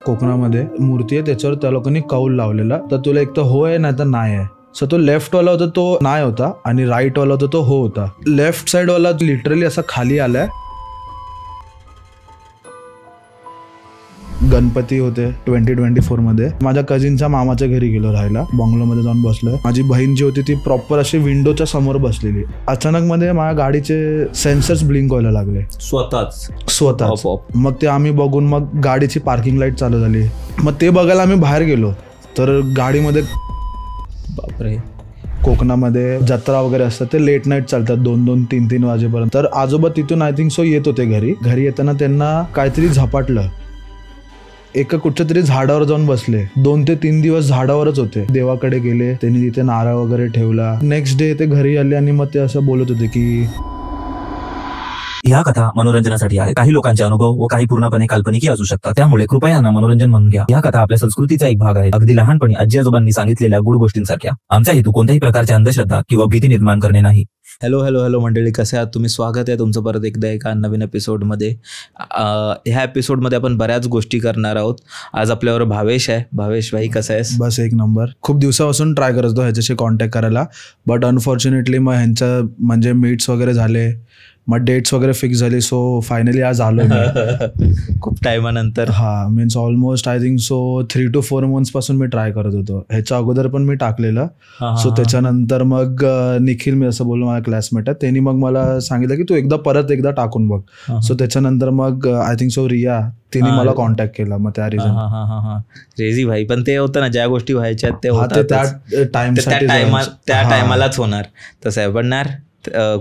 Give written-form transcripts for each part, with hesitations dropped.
कोकणामध्ये मूर्ती आहे, त्याच्यावर त्या लोकांनी कौल लावलेला, तर तुला एक तर हो आहे नाही तर नाही आहे. सो तो लेफ्ट वाला होता तो नाही होता आणि राईट वाला होता तो हो होता. लेफ्ट साइड वाला लिटरली असा खाली आलाय. गणपती होते 2024 मध्ये. माझ्या कझिनच्या मामाच्या घरी गेलो राहायला, बंगलोमध्ये जाऊन बसलोय. माझी बहीण जी होती ती प्रॉपर अशी विंडोच्या समोर बसलेली. अचानक मध्ये माझ्या गाडीचे सेन्सर्स ब्लिंक व्हायला लागले स्वतःच. मग ते आम्ही बघून मग गाडीची पार्किंग लाईट चालू झाली. मग ते बघायला आम्ही बाहेर गेलो तर गाडीमध्ये बापरे, कोकणामध्ये जत्रा वगैरे असतात, ते लेट नाईट चालतात 2-2, 3-3 वाजेपर्यंत. तर आजोबा तिथून आय थिंक सो येत होते घरी येताना त्यांना काहीतरी झपाटलं. एका कुठच्या तरी झाडावर जाऊन बसले. 2 ते 3 दिवस झाडावरच होते. देवाकडे गेले, त्यांनी तिथे नारळ वगैरे ठेवला. नेक्स्ट डे ते घरी आले आणि मग ते असं बोलत होते की ह्या कथा मनोरंजनासाठी आहे. काही लोकांचे अनुभव व काही पूर्णपणे काल्पनिक असू शकतात, त्यामुळे कृपया यांना मनोरंजन म्हणून घ्या. या कथा आपल्या संस्कृतीचा एक भाग आहे, अगदी लहानपणी आजी आजोबांनी सांगितलेल्या गुड गोष्टींसारख्या. आमचा हेतू कोणत्याही प्रकारच्या अंधश्रद्धा किंवा भीती निर्माण करणे नाही. हॅलो मंडळी, कसे आहात तुम्ही? स्वागत आहे तुमचं परत एकदा एका नवीन एपिसोडमध्ये. ह्या एपिसोडमध्ये आपण बऱ्याच गोष्टी करणार आहोत. आज आपल्यावर भावेश आहे. भावेश भाई, कसा आहेस? बस एक नंबर. खूप दिवसापासून ट्राय करत होतो ह्याच्याशी कॉन्टॅक्ट करायला, बट अनफॉर्च्युनेटली मग ह्यांच्या म्हणजे मीट्स वगैरे झाले, मग डेट्स वगैरे फिक्स झाली. सो फायनली आज आलो खूप टायमानंतर. हा, means almost I think so 3 to 4 months पासून मी ट्राय करत होतो. ह्याच्या अगोदर पण मी टाकलेलं. सो त्याच्यानंतर मग निखिल, मी असं बोललो, माझा क्लासमेट आहे, त्यांनी मग मला सांगितलं की तू परत एकदा टाकून बघ. सो त्याच्यानंतर मग आय थिंक सो रिया, तिने मला कॉन्टॅक्ट केला. मग त्या रिझन क्रेझी भाई. पण ते होतं ना, ज्या गोष्टी व्हायच्या त्या टायमालाच होणार, तसं आहे. पण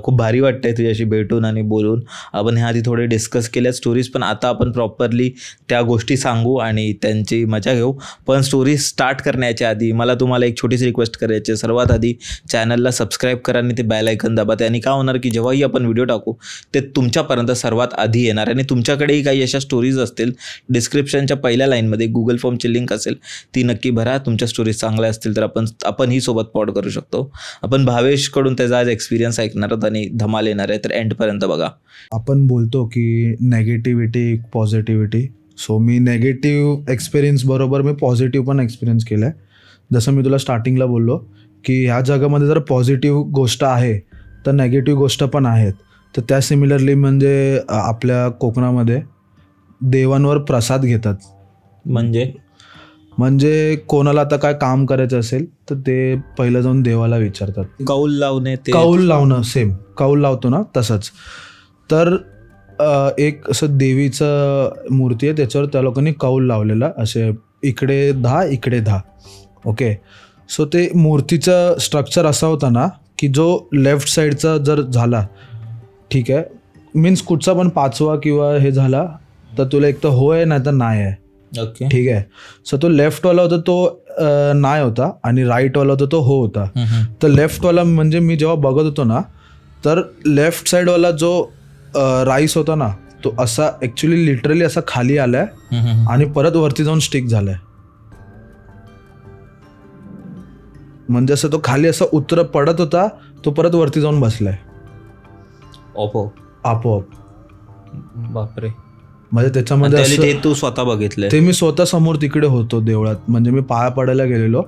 खूप भारी वाटतंय तुझ्याशी भेटून आणि बोलून. आपण ह्या आधी थोडे डिस्कस केल्या स्टोरीज, पण आता आपण प्रॉपरली त्या गोष्टी सांगू आणि त्यांची मजा घेऊ. पण स्टोरी स्टार्ट करण्याच्या आधी मला तुम्हाला एक छोटीशी रिक्वेस्ट करायची आहे. सर्वात आधी चॅनलला सबस्क्राईब करा आणि ते बेल आयकन दाबा. त्याने काय होणार की जेव्हाही आपण व्हिडिओ टाकू ते तुमच्यापर्यंत सर्वात आधी येणार. आणि तुमच्याकडेही काही अशा स्टोरीज असतील, डिस्क्रिप्शनच्या पहिल्या लाईनमध्ये गुगल फॉर्मची लिंक असेल, ती नक्की भरा. तुमच्या स्टोरीज चांगल्या असतील तर आपण ही सोबत पॉड करू शकतो. आपण भावेशकडून त्याचा आज एक्सपिरियन्स आणि धमाल येणार आहे, तर एंड पर्यंत बघा. आपण बोलतो की नेगेटिव्हिटी पॉझिटिव्हिटी. सो मी नेगेटिव्ह एक्सपिरियन्स बरोबर मी पॉझिटिव्ह पण एक्सपिरियन्स केलाय. जसं मी तुला स्टार्टिंगला बोललो की ह्या जगामध्ये जर पॉझिटिव्ह गोष्ट आहे तर नेगेटिव्ह गोष्ट पण आहेत. तर त्या सिमिलरली म्हणजे आपल्या कोकणामध्ये देवांवर प्रसाद घेतात. म्हणजे कोणाला आता काय काम करायचं असेल तर ते पहिलं जाऊन देवाला विचारतात. कौल लावणं सेम कौल लावतो ना, तसंच. तर एक असं देवीचं मूर्ती आहे, त्याच्यावर त्या लोकांनी कौल लावलेला, असे इकडे 10 इकडे 10. ओके. सो ते मूर्तीचं स्ट्रक्चर असा होता ना की जो लेफ्ट साईडचा जर झाला, ठीक आहे, मीन्स कुठचा पण 5वा किंवा हे झाला तर तुला एक तर हो आहे नाही तर नाही आहे. ओके, ठीक आहे. सो तो लेफ्टवाला होता तो नाही होता आणि राईटवाला होता तो हो होता. तर लेफ्टवाला म्हणजे मी जेव्हा बघत होतो ना, तर लेफ्ट साईडवाला जो राईस होता ना, तो असा ॲक्च्युली लिटरली असा खाली आलाय आणि परत वरती जाऊन स्टिक झालाय. म्हणजे असं तो खाली असा पडत होता, तो परत वरती जाऊन बसलाय आपोआप. बापरे. म्हणजे त्याच्यामध्ये तू स्वतः बघितलं? ते मी स्वतः समोर तिकडे होतो देवळात. म्हणजे मी पाया पडायला गेलेलो,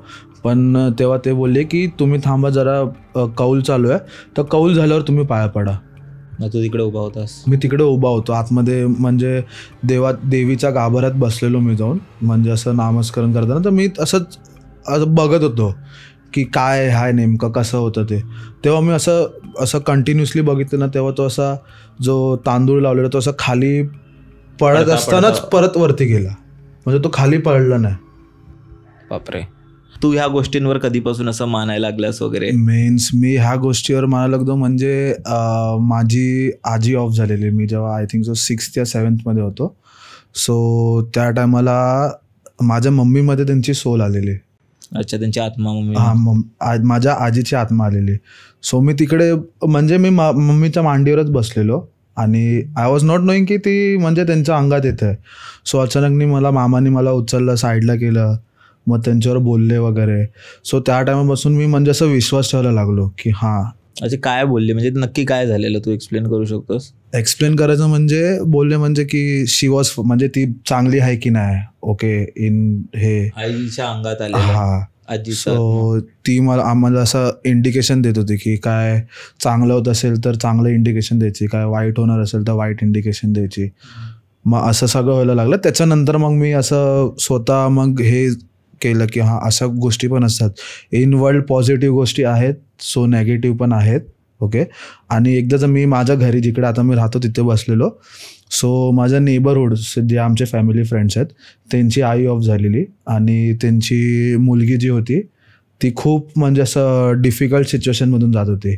पण तेव्हा ते बोलले की तुम्ही थांबा जरा, कौल चालू आहे, तर कौल झाल्यावर तुम्ही पाया पडा. तू तिकडे उभा होतास? मी तिकडे उभा होतो आतमध्ये, म्हणजे देवीच्या गाभाऱ्यात बसलेलो मी जाऊन. म्हणजे असं नामस्करण करताना तर मी असंच बघत होतो की काय हाय नेमकं कसं होतं ते. तेव्हा मी असं कंटिन्युअसली बघितलं ना, तेव्हा तो असा जो तांदूळ लावलेला तो असा खाली पडत असतानाच परत वरती गेला. म्हणजे तो खाली पडला नाही. बापरे. तू ह्या गोष्टींवर कधीपासून असं मानायला लागलास वगैरे? मीन्स मी ह्या गोष्टीवर मानायला लागलो म्हणजे माझी आजी ऑफ झालेली. मी जेव्हा आय थिंक सो 6th या 7th मध्ये होतो. सो त्या टायमाला माझ्या मम्मीमध्ये त्यांची सोल आलेली. अच्छा, त्यांची आत्मा? माझ्या आजीची आत्मा आलेली. सो मी तिकडे म्हणजे मी मम्मीच्या मांडीवरच बसलेलो आणि आय वॉज नॉट नोईंग की ती म्हणजे त्यांच्या अंगात येते. सो अचानकनी मामाने मला उचललं, साईडला केलं, मग त्यांच्यावर बोलले वगैरे. सो त्या टायमापासून मी म्हणजे असं विश्वास ठेवायला लागलो की हां. अच्छा, काय बोलले म्हणजे नक्की काय झालेलं तू एक्सप्लेन करू शकतोस? एक्सप्लेन करायचं म्हणजे बोलले म्हणजे की शी वॉज म्हणजे ती चांगली आहे की नाही ओके इन हे आईच्या अंगात आले. हा सो ती आम्हाला असं इंडिकेशन देत होती की काय चांगलं होत असेल तर चांगलं इंडिकेशन द्यायची, काय वाईट होणार असेल तर वाईट इंडिकेशन द्यायची. मग असं सगळं व्हायला लागलं. त्याच्यानंतर मग मी असं स्वतः मग हे केलं की हां अशा गोष्टी पण असतात इन वर्ल्ड. पॉझिटिव्ह गोष्टी आहेत सो नेगेटिव्ह पण आहेत ओके. आणि एकदा जर मी माझ्या घरी जिकडे आता मी राहतो तिथे बसलेलो. सो माझ्या नेबरहुड जे आमचे फॅमिली फ्रेंड्स आहेत त्यांची आई ऑफ झालेली आणि त्यांची मुलगी जी होती ती खूप म्हणजे असं डिफिकल्ट सिच्युएशनमधून जात होती.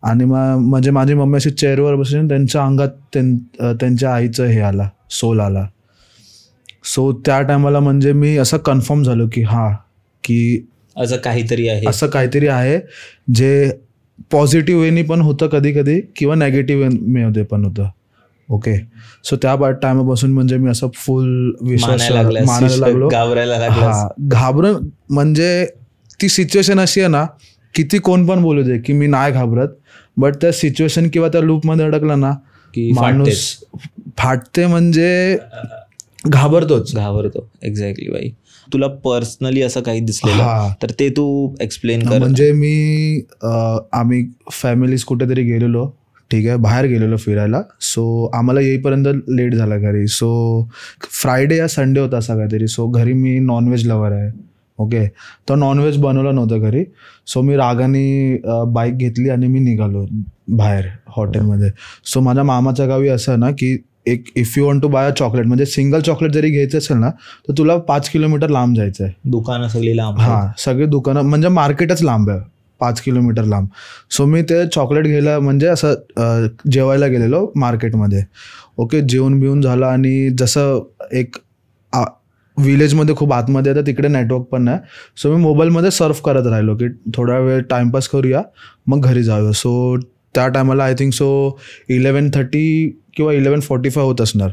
आणि म्हणजे माझी मम्मी अशी चेअरवर बसून त्यांच्या अंगात त्यांच्या आईचं हे आला, सोल आला. सो त्या टायमाला म्हणजे मी असं कन्फर्म झालो की हां की असं काहीतरी आहे जे पॉझिटिव्ह वेनी पण होतं कधी कधी किंवा नेगेटिव्ह वेमध्ये पण होतं ओके. सो त्या टायमापासून म्हणजे मी असं फुल विश्वास मानायला लागलो. घाबरून म्हणजे ती सिच्युएशन अशी आहे ना किती कोण पण बोलू दे की मी नाही घाबरत, बट त्या सिच्युएशन किंवा त्या लूपमध्ये अडकलं ना की माणूस फाटते म्हणजे घाबरतो. एक्झॅक्टली. बाई तुला पर्सनली असं काही दिसलेलं तर ते तू एक्सप्लेन कर. म्हणजे आम्ही फॅमिलीज कुठेतरी गेलेलो, ठीक आहे, बाहेर गेलेलो फिरायला. सो आम्हाला येईपर्यंत लेट झाला घरी. सो फ्रायडे या संडे होता असा काहीतरी. सो घरी मी नॉनव्हेज लवर आहे ओके. तर नॉनव्हेज बनवलं नव्हतं घरी. सो मी रागाने बाईक घेतली आणि मी निघालो बाहेर हॉटेलमध्ये. सो माझ्या मामाच्या गावी असं ना की एक if you want to buy a chocolate म्हणजे सिंगल चॉकलेट जरी घ्यायचं असेल ना तर तुला 5 किलोमीटर लांब जायचं आहे. दुकानं सगळी लांब. सगळी दुकानं म्हणजे मार्केटच लांब आहे 5 किलोमीटर लांब. सो मी ते चॉकलेट घ्यायला म्हणजे असं जेवायला गेलेलो मार्केटमध्ये ओके. जेवण बिवून झालं आणि जसं एक विलेजमध्ये खूप आतमध्ये आहे तर तिकडे नेटवर्क पण नाही. सो मी मोबाईलमध्ये सर्फ करत राहिलो की थोडा वेळ टाइमपास करूया मग घरी जाऊया. सो त्या टायमाला आय थिंक सो 11:30 किंवा 11:45 होत असणार.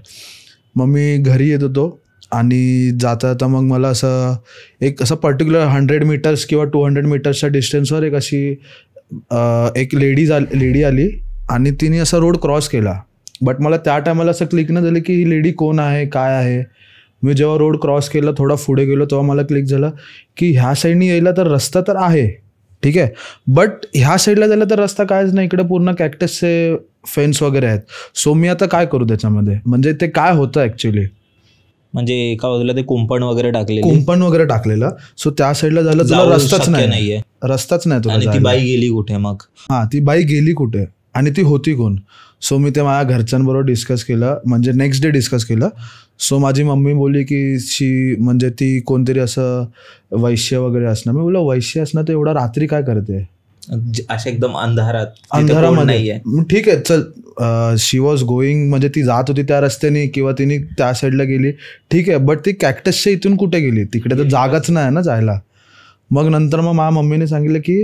मग मी घरी येत होतो आणि जाता जाता मग मला असं पर्टिक्युलर 100 मीटर्स किंवा 200 मीटर्सच्या डिस्टन्सवर एक लेडी आली आणि तिने असा रोड क्रॉस केला. बट मला त्या टायमाला असं क्लिक नाही झालं की ही लेडी कोण आहे काय आहे. मी जेव्हा रोड क्रॉस केला थोडा पुढे गेलो तेव्हा मला क्लिक झालं की ह्या साईडनी यायला तर रस्ता तर आहे ठीक आहे, बट ह्या साईडला जायला तर रस्ता कायच नाही, इकडे पूर्ण कॅक्टसचे फेन्स वगैरे आहेत. सो मी आता काय करू त्याच्यामध्ये, म्हणजे ते काय होतं ॲक्च्युली म्हणजे एका बाजूला ते कुंपण वगैरे टाकलेलं. सो त्या साईडला झालं तुला रस्ताच नाही तुला. ती बाई गेली कुठे मग? ती बाई गेली कुठे आणि ती होती कोण? सो मी ते माझ्या घरच्यांबरोबर डिस्कस केलं, म्हणजे नेक्स्ट डे डिस्कस केलं. सो माझी मम्मी बोलली की म्हणजे ती कोणतरी असं वैश्य वगैरे असणार. मी बोललो वैश्य असणार तर एवढा रात्री काय करते अशा एकदम अंधारामध्ये? ठीक आहे चल, शी वॉज गोईंग म्हणजे ती जात होती त्या रस्त्याने किंवा तिने त्या साईडला गेली ठीक आहे, बट ती कॅक्टसच्या इथून कुठे गेली? तिकडे तर जागाच नाही ना जायला. मग नंतर माझ्या मम्मीने सांगितलं की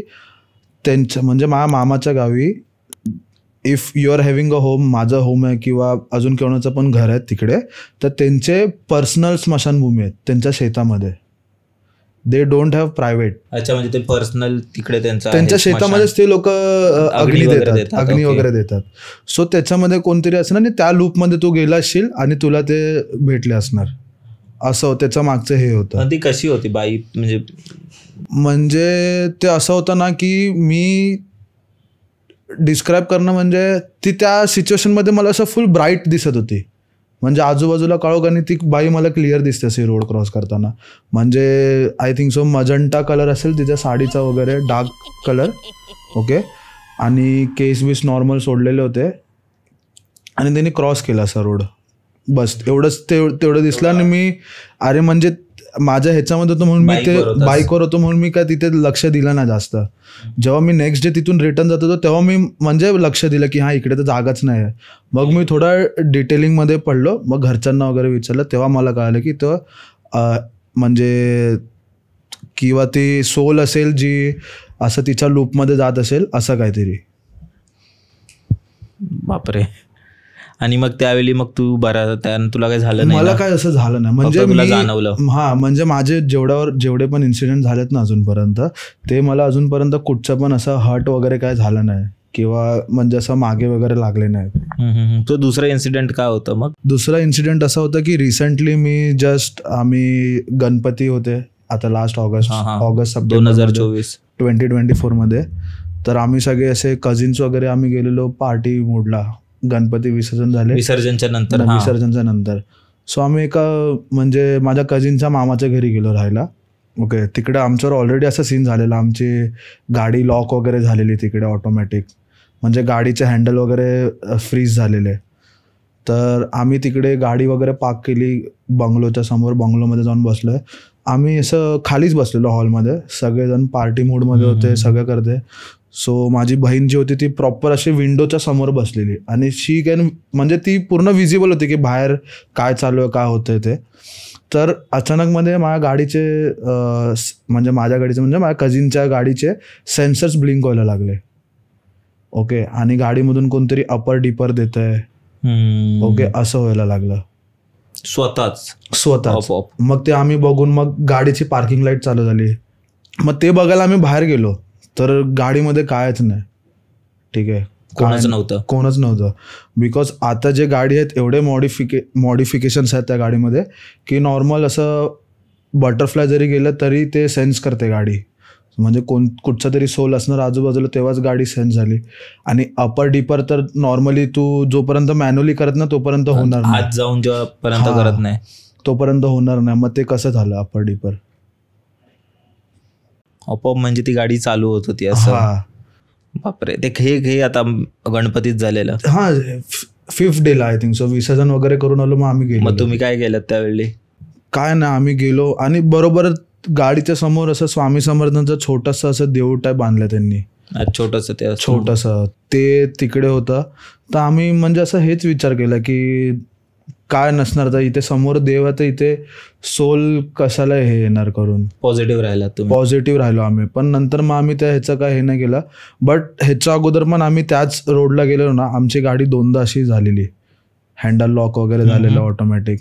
त्यांच्या म्हणजे माझ्या मामाच्या गावी if you are having a home, माझं होम आहे किंवा अजून कोणाचं पण घर आहे तिकडे, तर त्यांचे पर्सनल स्मशानभूमी आहेत त्यांच्या शेतामध्ये. They don't have private. अच्छा, म्हणजे ते पर्सनल तिकडे त्यांच्या शेतामध्येच ते लोक अग्नी वगैरे देतात. सो त्याच्यामध्ये कोणतरी असणार आणि त्या लूपमध्ये तू गेला असशील आणि तुला ते भेटले असणार, असं त्याच्या मागचं हे होतं. ती कशी होती बाई? म्हणजे ते असं होतं ना की मी डिस्क्राईब करणं म्हणजे ती त्या सिच्युएशनमध्ये मला असं फुल ब्राईट दिसत होती, म्हणजे आजूबाजूला काळोख आणि ती बाई मला क्लिअर दिसते असे रोड क्रॉस करताना. म्हणजे I think so magenta colour असेल तिच्या साडीचा वगैरे, डार्क कलर ओके. आणि केस बीस नॉर्मल सोडलेले होते आणि त्यांनी क्रॉस केला असा रोड, बस एवढंच तेवढं दिसलं. आणि मी अरे म्हणजे माझ्या ह्याच्यामध्ये होतं म्हणून मी ते बाईकवर होतो म्हणून मी काय तिथे लक्ष दिलं ना जास्त. जेव्हा मी नेक्स्ट डे तिथून रिटर्न जात होतो तेव्हा मी म्हणजे लक्ष दिलं की हां इकडे तर जागाच नाही आहे. मग मी थोडा डिटेलिंगमध्ये पडलो, मग घरच्यांना वगैरे विचारलं तेव्हा मला कळालं की तो म्हणजे किंवा ती सोल असेल जी असं तिच्या लूपमध्ये जात असेल असं काहीतरी. बापरे. आणि मग त्यावेळी मग तू तुला काय झालं नाही? मला काय असं झालं नाही, म्हणजे तुला जाणवलं? म्हणजे माझे जेवढे पण इन्सिडेंट झालेत ना अजूनपर्यंत, ते मला अजूनपर्यंत कुठचं पण असं हर्ट वगैरे काय झालं नाही. किंवा म्हणजे असं मागे वगैरे लागले नाहीत. तो दुसरा इन्सिडेंट काय होतं मग? दुसरा इन्सिडेंट असा होता की रिसेंटली आम्ही गणपती होते आता लास्ट ऑगस्ट सप्टेंबर 2024 मध्ये. तर आम्ही सगळे असे कझिन्स वगैरे आम्ही गेलेलो पार्टी मूडला. गणपती विसर्जनच्या नंतर सो आम्ही एका म्हणजे माझ्या कझिनच्या मामाच्या घरी गेलो राहायला. ओके, तिकडे आमच्यावर ऑलरेडी असा सीन झालेला. आमची गाडी लॉक वगैरे झालेली तिकडे ऑटोमॅटिक, म्हणजे गाडीचे हँडल वगैरे फ्रीज झालेले. तर आम्ही तिकडे गाडी वगैरे पार्क केली बंगलोच्या समोर. बंगलोमध्ये जाऊन बसलोय आम्ही, असं खालीच बसलेलो हॉलमध्ये. सगळेजण पार्टी मूडमध्ये होते, सगळं करते. सो माझी बहीण जी होती ती प्रॉपर अशी विंडोच्या समोर बसलेली आणि शी कॅन म्हणजे ती पूर्ण विजिबल होती की बाहेर काय चालू आहे, काय होतंय ते. तर अचानकमध्ये माझ्या गाडीचे म्हणजे माझ्या कझिनच्या गाडीचे सेन्सर्स ब्लिंक व्हायला लागले. ओके, आणि गाडीमधून कोणतरी अपर डिपर देत आहे. ओके, असं व्हायला लागलं स्वतःच. मग ते आम्ही बघून मग गाडीची पार्किंग लाईट चालू झाली. मग ते बघायला आम्ही बाहेर गेलो तर गाडीमध्ये कायच नाही. ठीक आहे, कोणच नव्हतं. बिकॉज आता जे गाडी आहेत एवढे मॉडिफिकेशन्स आहेत त्या गाडीमध्ये की नॉर्मल असं बटरफ्लाय जरी गेलं तरी ते सेन्स करते गाडी. म्हणजे कुठचा तरी सोल असणार आजूबाजूला तेव्हाच गाडी सेन्स झाली. आणि अपर डिपर तर नॉर्मली तू जोपर्यंत मॅन्युअली करत ना तोपर्यंत होणार नाही, हात जाऊन जेव्हापर्यंत करत नाही तोपर्यंत होणार नाही. मग ते कसं झालं अपर डिपर आपोआप, म्हणजे ती गाडी चालू होत होती असं. बापरे, ते हे आता गणपतीत झालेलं. 5th डेला आय थिंक सो. विसर्जन वगैरे करून आलो मग आम्ही गेलो. मग तुम्ही काय केलं त्यावेळी? काय नाही, आम्ही गेलो आणि बरोबर गाडीच्या समोर असं स्वामी समर्थांचं छोटंसं असं देऊळ टाईप बांधलं त्यांनी. छोटंसं ते तिकडे होतं. तर आम्ही म्हणजे असं हेच विचार केला की काय नसणार तर इथे समोर देव आहे तर इथे सोल कशाला हे येणार करून. पॉझिटिव्ह राहिलो आम्ही. पण नंतर मग आम्ही ह्याचं काय हे नाही केलं. बट ह्याच्या अगोदर पण आम्ही त्याच रोडला गेलेलो ना, आमची गाडी 2दा अशी झालेली, हँडल लॉक वगैरे झालेलं ऑटोमॅटिक.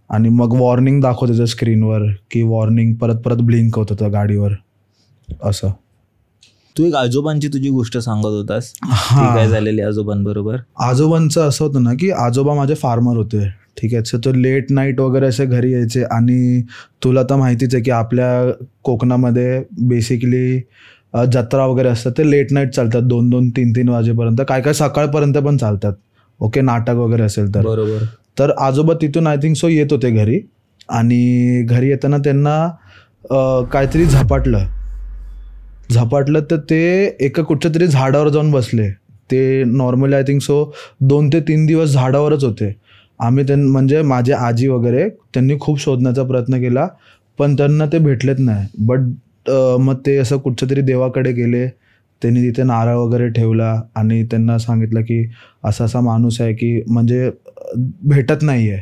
आणि मग वॉर्निंग दाखवत होतं स्क्रीनवर की वॉर्निंग परत ब्लिंक होत होतं गाडीवर असं. तू एक आजोबांची तुझी गोष्ट सांगत होतास, काय झालेली आजोबांबरोबर? आजोबांचं असं होतं ना की आजोबा माझे फार्मर होते. ठीक आहे, तर लेट नाईट वगैरे असे घरी यायचे. आणि तुला तर माहितीच आहे की आपल्या कोकणामध्ये बेसिकली जत्रा वगैरे असतात ते लेट नाईट चालतात, 2-2, 3-3 वाजेपर्यंत, काय सकाळपर्यंत पण चालतात. ओके, नाटक वगैरे असेल तर. बरोबर. तर आजोबा तिथून आय थिंक सो येत होते घरी. आणि घरी येताना त्यांना काहीतरी झपाटलं तर ते एका कुठच्या तरी झाडावर जाऊन बसले. ते नॉर्मली आय थिंक सो 2 ते 3 दिवस झाडावरच होते. आम्ही म्हणजे माझे आजी वगैरे त्यांनी खूप शोधण्याचा प्रयत्न केला पण त्यांना ते भेटलेच नाही. बट मग ते असं कुठच्या तरी देवाकडे गेले. त्यांनी तिथे नारळ वगैरे ठेवला आणि त्यांना सांगितलं की असा असा माणूस आहे की म्हणजे भेटत नाही आहे,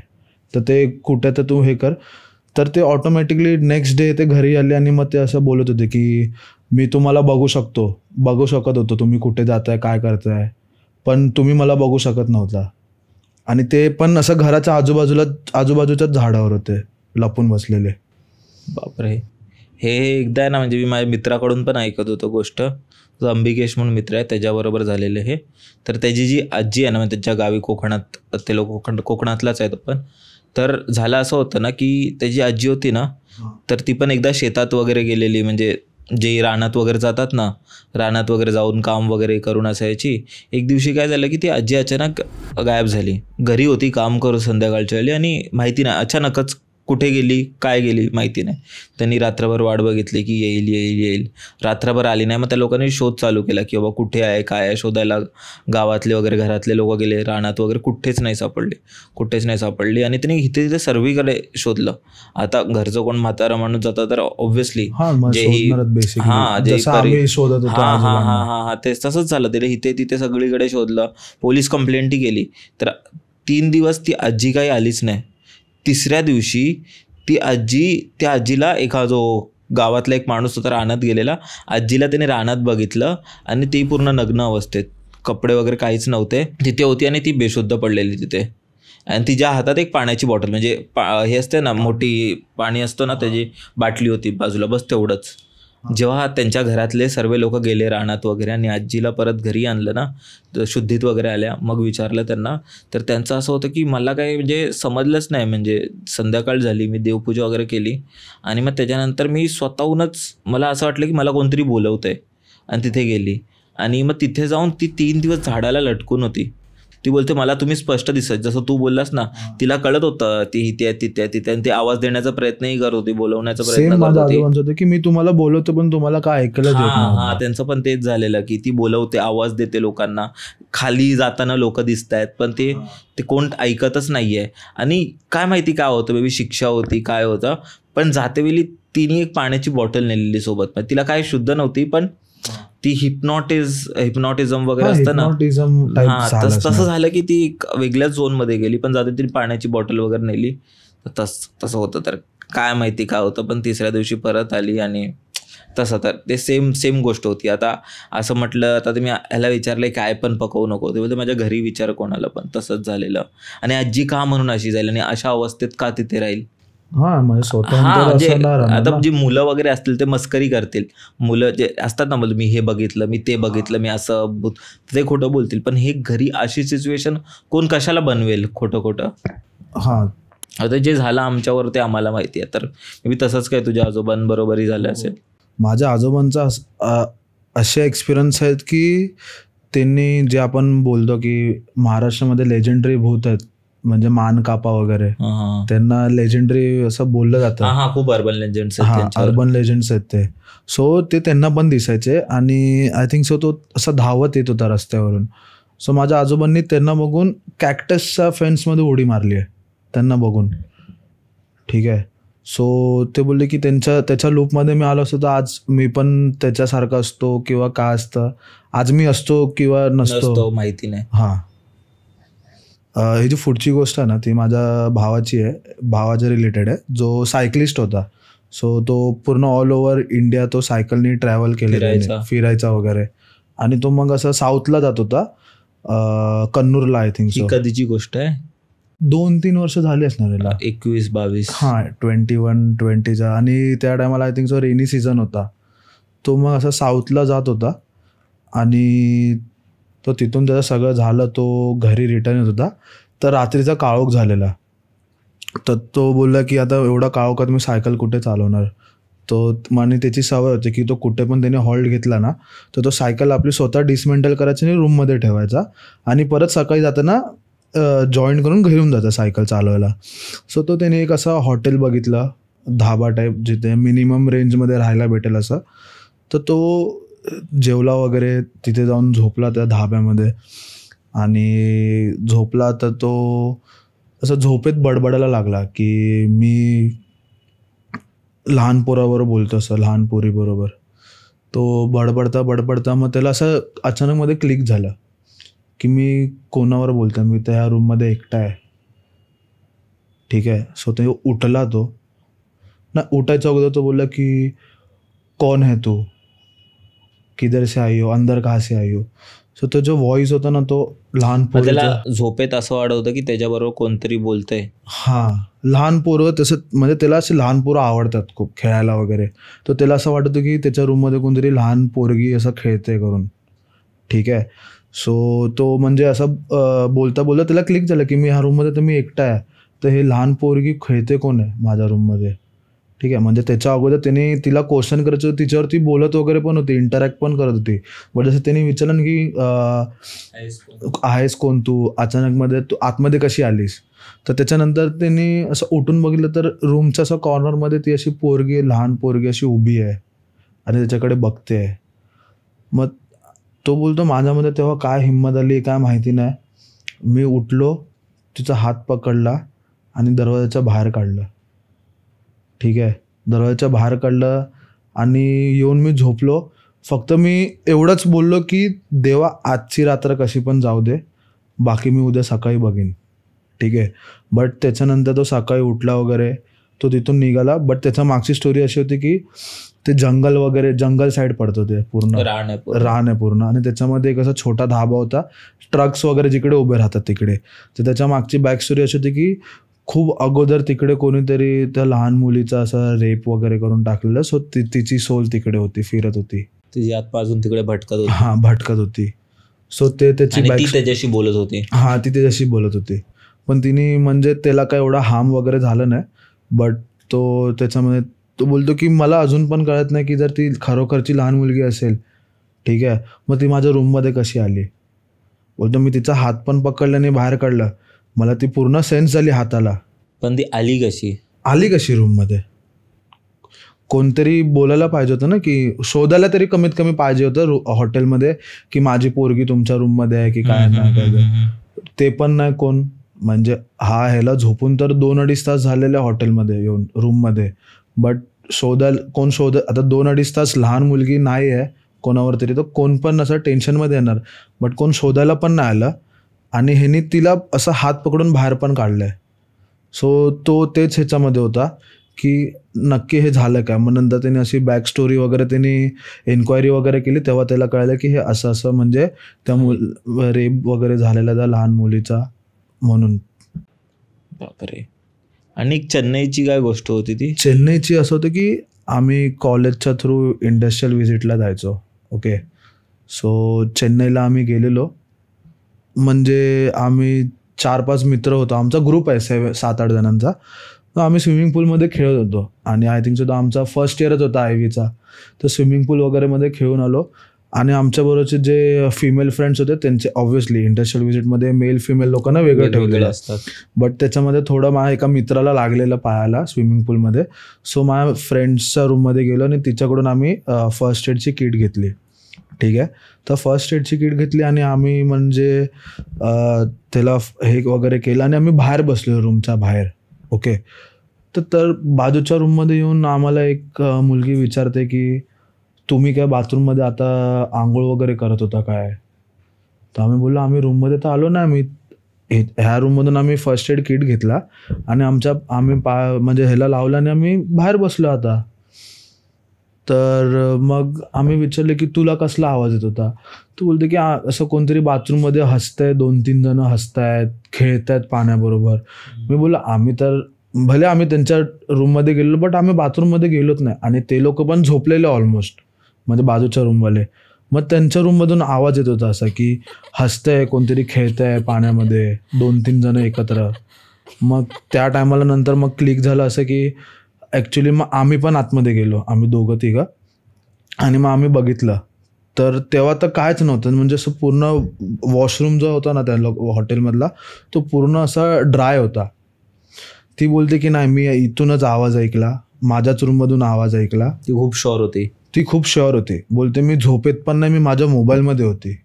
तर ते कुठे तर तू हे कर. तर ते ऑटोमॅटिकली नेक्स्ट डे ते घरी आले आणि मग ते असं बोलत होते की मी तुम्हाला बघू शकत होतो तुम्ही कुठे जाताय, काय करताय, पण तुम्ही मला बघू शकत नव्हता. आणि ते पण असं घराच्या आजूबाजूच्याच झाडावर होते लपून बसलेले. बापरे, हे एकदा आहे ना, म्हणजे मी माझ्या मित्राकडून पण ऐकत होतो गोष्ट. जो अंबिकेश म्हणून मित्र आहे त्याच्याबरोबर झालेलं हे. तर त्याची जी आजी आहे ना, म्हणजे त्याच्या गावी कोकणात, ते लोक कोकणातलाच आहेत पण. तर झालं असं होतं ना की त्याची आजी होती ना, तर ती पण एकदा शेतात वगैरे गेलेली, म्हणजे जे रानात वगैरे जातात ना, रानात वगैरे जाऊन काम वगैरे करून असायची. एक दिवशी काय झालं की ती आजी अचानक गायब झाली. घरी होती काम करू संध्याकाळच्या वेळी आणि माहिती नाही अचानकच कुठे गेली, काय गेली माहिती नाही. त्यांनी रात्रभर वाट बघितली की येईल. रात्रभर आली नाही. मग त्या लोकांनी शोध चालू केला की बाबा कुठे आहे, काय आहे, शोधायला गावातले वगैरे घरातले लोक गेले रानात वगैरे, कुठेच नाही सापडली. आणि त्यांनी इथे सर्वीकडे शोधलं. आता घरचं कोण म्हातारा माणूस जातं तर ऑब्व्हियसली तेच तसंच झालं. त्याला इथे तिथे सगळीकडे शोधलं, पोलीस कंप्लेंटही केली. तर 3 दिवस ती आजी काही आलीच नाही. 3ऱ्या दिवशी त्या आजीला जो गावातला एक माणूस होता रानात गेलेला, आजीला त्याने रानात बघितलं आणि ती पूर्ण नग्न अवस्थेत, कपडे वगैरे काहीच नव्हते, तिथे होती आणि ती बेशुद्ध पडलेली तिथे. आणि तिच्या हातात एक पाण्याची बॉटल, म्हणजे हे असते ना मोठी पाणी असतं ना त्याची बाटली होती बाजूला, बस तेवढंच. जेव्हा त्यांच्या घरातले सर्व लोक गेले रानात वगैरे आणि आजीला परत घरी आणलं ना, शुद्धीत वगैरे आल्या, मग विचारलं त्यांना, तर त्यांचं असं होतं की मला काही म्हणजे समजलंच नाही. म्हणजे संध्याकाळ झाली, मी देवपूजा वगैरे केली आणि मग त्याच्यानंतर मी स्वतःहूनच मला असं वाटलं की मला कोणतरी बोलवतंय आणि तिथे गेली आणि मग तिथे जाऊन ती 3 दिवस झाडाला लटकून होती. ती बोलते मला तुम्ही स्पष्ट दिसत, जसं तू बोललास ना, तिला कळत होतं ती इथे तिथे आणि ती आवाज देण्याचा प्रयत्नही करत होती, बोलवण्याचा प्रयत्न करत होती की मी तुम्हाला बोलवतो पण तुम्हाला काय ऐकलं. हा, त्यांचं पण तेच झालेलं की ती बोलवते, आवाज देते लोकांना, खाली जाताना लोक दिसत आहेत पण ते कोण ऐकतच नाहीये. आणि काय माहिती काय होतं, बेबी शिक्षा होती काय होतं, पण जातेवेळी तिने एक पाण्याची बॉटल नेलेली सोबत. तिला काय शुद्ध नव्हती पण ती हिप्नॉटिझम वगैरे असतं ना, तसं झालं की ती एक वेगळ्याच झोनमध्ये गेली, पण जाते ती पाण्याची बॉटल वगैरे नेली. तसं होतं. तर काय माहिती काय होतं, पण तिसऱ्या दिवशी परत आली आणि तसं. तर ते सेम गोष्ट होती. आता असं म्हटलं, आता तुम्ही ह्याला विचारलंय काय पण पकवू नको, ते बोलते माझ्या घरी विचार कोणाला, पण तसंच झालेलं. आणि आजी का म्हणून अशी जाईल आणि अशा अवस्थेत का तिथे राहील. म्हणजे आता जी मुलं वगैरे असतील ते मस्करी करतील, मुलं जे असतात ना, मी हे बघितलं, मी ते बघितलं, मी असं, ते खोटं बोलतील. पण हे घरी अशी सिच्युएशन कोण कशाला बनवेल खोटं. आता जे झालं आमच्यावर ते आम्हाला माहिती आहे. तर मी तसंच काय तुझ्या आजोबांबरोबरही झालं असेल. माझ्या आजोबांचा असे एक्सपिरियन्स आहेत की त्यांनी जे आपण बोलतो की महाराष्ट्रामध्ये लेजेंडरी भूत आहेत, म्हणजे मान कापा वगैरे, त्यांना लेजेंडरी असं बोललं जातं. खूप अर्बन लेजेंड्स आहेत ते. सो ते त्यांना पण दिसायचे आणि आय थिंक सो तो असं धावत येत होता रस्त्यावरून. सो माझ्या आजोबांनी त्यांना बघून कॅक्टसच्या फेन्समध्ये उडी मारली आहे त्यांना बघून. ठीक आहे. सो ते बोलले की त्याच्या लूपमध्ये मी आलो असतो तर आज मी पण त्याच्यासारखं असतो किंवा काय असतं, आज मी असतो किंवा नसतो माहिती नाही. ही जी पुढची गोष्ट आहे ना, ती माझ्या भावाची आहे, भावाच्या रिलेटेड आहे, जो सायकलिस्ट होता. सो तो पूर्ण ऑल ओव्हर इंडिया तो सायकलनी ट्रॅव्हल केलेला, फिरायचा वगैरे. आणि तो मग असं साऊथला जात होता, कन्नूरला. I think so. कधीची गोष्ट आहे? 2-3 वर्ष झाली असणार याला, 21-22. 21-20चा. आणि त्या टायमाला I think so rainy season होता. तो मग असं साऊथला जात होता आणि तो तिथून त्याचं सगळं झालं, तो घरी रिटर्न येत होता. तर रात्रीचा काळोख झालेला. तर तो बोलला की आता एवढा काळोखात मी सायकल कुठे चालवणार. आणि त्याची सवय होती की तो कुठे पण त्याने हॉल्ट घेतला ना, तर तो सायकल आपली स्वतः डिसमेंटल करायची आणि रूममध्ये ठेवायचा आणि परत सकाळी जाताना जॉईन करून घेऊन जायचा सायकल चालवायला. सो तो त्याने एक असा हॉटेल बघितलं, धाबा टाईप, जिथे मिनिमम रेंजमध्ये राहायला भेटेल असं. तर तो जेवला वगैरे, तिथे जाऊन झोपला त्या धाब्यामध्ये. आणि झोपला तर तो असं झोपेत बडबडायला लागला की मी लहान पोराबरोबर बोलतो, असं लहान पोरीबरोबर. तो बडबडता मग त्याला असं अचानक मध्ये क्लिक झालं की मी कोणावर बोलतो, मी त्या रूममध्ये एकटा आहे. ठीक आहे. सो ते उठला, तो ना उठायच्या अगोदर तो बोलला की कौन है तू, किधर से आई हो, अंदर कहाँ से आई हो. सो तो जो व्हॉइस होता ना, तो लहान पोरीचा. झोपेत असं वाटत होतं की त्याच्याबरोबर कोणतरी बोलतंय. लहान पोरं तसं, म्हणजे त्याला असे लहान पोरं आवडतात खूप खेळायला वगैरे. तर त्याला असं वाटतं की त्याच्या रूममध्ये कोणतरी लहान पोरगी असं खेळते करून. ठीक आहे. सो तो म्हणजे असं बोलता त्याला क्लिक झालं की मी ह्या रूममध्ये तर मी एकटा आहे, तर हे लहान पोरगी खेळते कोण आहे माझ्या रूममध्ये. ठीक आहे. म्हणजे त्याच्या अगोदर त्याने तिला क्वेश्चन करायचं, तिच्यावर ती बोलत वगैरे पण होती, इंटरॅक्ट पण करत होती. बट जसं त्याने विचारलं की आहेस कोण तू, अचानकमध्ये तू आतमध्ये कशी आलीस. तर त्याच्यानंतर त्यांनी असं उठून बघितलं तर रूमच्या असं कॉर्नरमध्ये ती अशी पोरगी, लहान पोरगी अशी उभी आहे आणि त्याच्याकडे बघते आहे. मग तो बोलतो माझ्यामध्ये तेव्हा काय हिंमत आली काय माहिती नाही, मी उठलो, तिचा हात पकडला आणि दरवाजाच्या बाहेर काढलं. ठीक आहे. दरवाजाच्या बाहेर काढलं आणि येऊन मी झोपलो. फक्त मी एवढंच बोललो की देवा आजची रात्र कशी पण जाऊ दे, बाकी मी उद्या सकाळी बघीन. ठीक आहे. बट त्याच्यानंतर तो सकाळी उठला वगैरे, तो तिथून निघाला. बट त्याच्या मागची स्टोरी अशी होती की ते जंगल साईड पडत होते, पूर्ण रान आहे पूर्ण. आणि त्याच्यामध्ये एक असा छोटा धाबा होता, ट्रक्स वगैरे जिकडे उभे राहतात तिकडे. तर त्याच्या मागची बॅक स्टोरी अशी होती की खूप अगोदर तिकडे कोणीतरी त्या लहान मुलीचा असा रेप वगैरे करून टाकलेलं. सो तिची सोल तिकडे होती, फिरत होती. तिची आत्मा अजून तिकडे भटकत होती. हां, भटकत होती. सो ते त्याची आणि ती त्याच्याशी बोलत होती. हां, ती त्याच्याशी बोलत होती. पण तिने म्हणजे त्याला काय एवढा हार्म वगैरे झालं नाही. बट तो त्याच्यामध्ये तो बोलतो की मला अजून पण कळत नाही की जर ती खरोखरची लहान मुलगी असेल, ठीक आहे, मग ती माझ्या रूममध्ये कशी आली. बोलतो मी तिचा हात पण पकडला आणि बाहेर काढलं. मला ती पूर्ण सेन्स झाली हाताला. पण ती आली कशी रूममध्ये. कोणतरी बोलायला पाहिजे होतं ना, की शोधायला तरी कमीत कमी पाहिजे होतं हॉटेलमध्ये की माझी पोरगी तुमच्या रूममध्ये आहे की काय नाही. ते पण नाही कोण. म्हणजे ह्याला झोपून तर 2-2.5 तास झालेल्या हॉटेलमध्ये येऊन रूममध्ये. बट कोण आता 2-2.5 तास लहान मुलगी नाही आहे कोणावर तरी, तर कोण पण असं टेन्शनमध्ये येणार. बट कोण शोधायला पण नाही आलं. आणि ह्यानी तिला असं हात पकडून बाहेर पण काढलंय. सो तो तेच ह्याच्यामध्ये होता की नक्की हे झालं काय. मग नंतर त्याने अशी बॅक स्टोरी वगैरे त्यांनी एन्क्वायरी वगैरे केली. तेव्हा त्याला कळलं की हे असं म्हणजे त्या रेप वगैरे झालेला त्या लहान मुलीचा म्हणून. बापरे. आणि चेन्नईची काय गोष्ट होती ती. चेन्नईची असं होतं की आम्ही कॉलेजच्या थ्रू इंडस्ट्रियल व्हिजिटला जायचो. ओके. सो चेन्नईला आम्ही गेलेलो. म्हणजे आम्ही 4-5 मित्र होतो. आमचा ग्रुप आहे 7-8 जणांचा. आम्ही स्विमिंग पूलमध्ये खेळत होतो. आणि आय थिंक सुद्धा आमचा फर्स्ट इयरच होता आयव्हीचा. तर स्विमिंग पूल वगैरेमध्ये खेळून आलो. आणि आमच्याबरोबरचे जे फिमेल फ्रेंड्स होते त्यांचे ऑब्व्हियसली इंडस्ट्रियल व्हिजिटमध्ये मेल फिमेल लोकांना वेगळं ठेवलेलं असतात. बट त्याच्यामध्ये थोडं माझ्या एका मित्राला लागलेलं पायाला स्विमिंग पूलमध्ये. सो माझ्या फ्रेंड्सच्या रूममध्ये गेलो आणि तिच्याकडून आम्ही फर्स्ट एडची किट घेतली. ठीक आहे. तर फर्स्ट एडची किट घेतली आणि आम्ही म्हणजे त्याला हे वगैरे केलं आणि आम्ही बाहेर बसलो रूमच्या बाहेर. ओके. तर बाजूच्या रूममध्ये येऊन आम्हाला एक मुलगी विचारते की तुम्ही काय बाथरूममध्ये आता आंघोळ वगैरे करत होता काय. तर आम्ही बोललो आम्ही रूममध्ये तर आलो नाही. ह्या रूममधून आम्ही फर्स्ट एड किट घेतला आणि आम्ही म्हणजे ह्याला लावलं आणि आम्ही बाहेर बसलो आता. तर मग आम्ही विचारले की तुला कसला आवाज येत होता. तू बोलते की असं कोणतरी बाथरूममध्ये हसतंय, 2-3 जण हसतायत, खेळतायत पाण्याबरोबर. मी बोललो आम्ही तर भले आम्ही त्यांच्या रूममध्ये गेलो बट आम्ही बाथरूममध्ये गेलोच नाही. आणि ते लोक पण झोपलेले ऑलमोस्ट, म्हणजे बाजूच्या रूमवाले. मग त्यांच्या रूममधून आवाज येत होता असा की हसतंय, कोणतरी खेळतंय पाण्यामध्ये, 2-3 जण एकत्र. मग त्या टायमाला नंतर मग क्लिक झालं असं की ॲक्च्युली मग आम्ही पण आतमध्ये गेलो, आम्ही 2-3. आणि मग आम्ही बघितलं तर तेव्हा तर कायच नव्हतं. म्हणजे असं पूर्ण वॉशरूम जो होता ना त्या हॉटेलमधला तो पूर्ण असा ड्राय होता. ती बोलते की नाही मी इथूनच आवाज ऐकला, माझ्याच रूममधून आवाज ऐकला. ती खूप शुअर होती. बोलते मी झोपेत पण नाही, मी माझ्या मोबाईलमध्ये होती.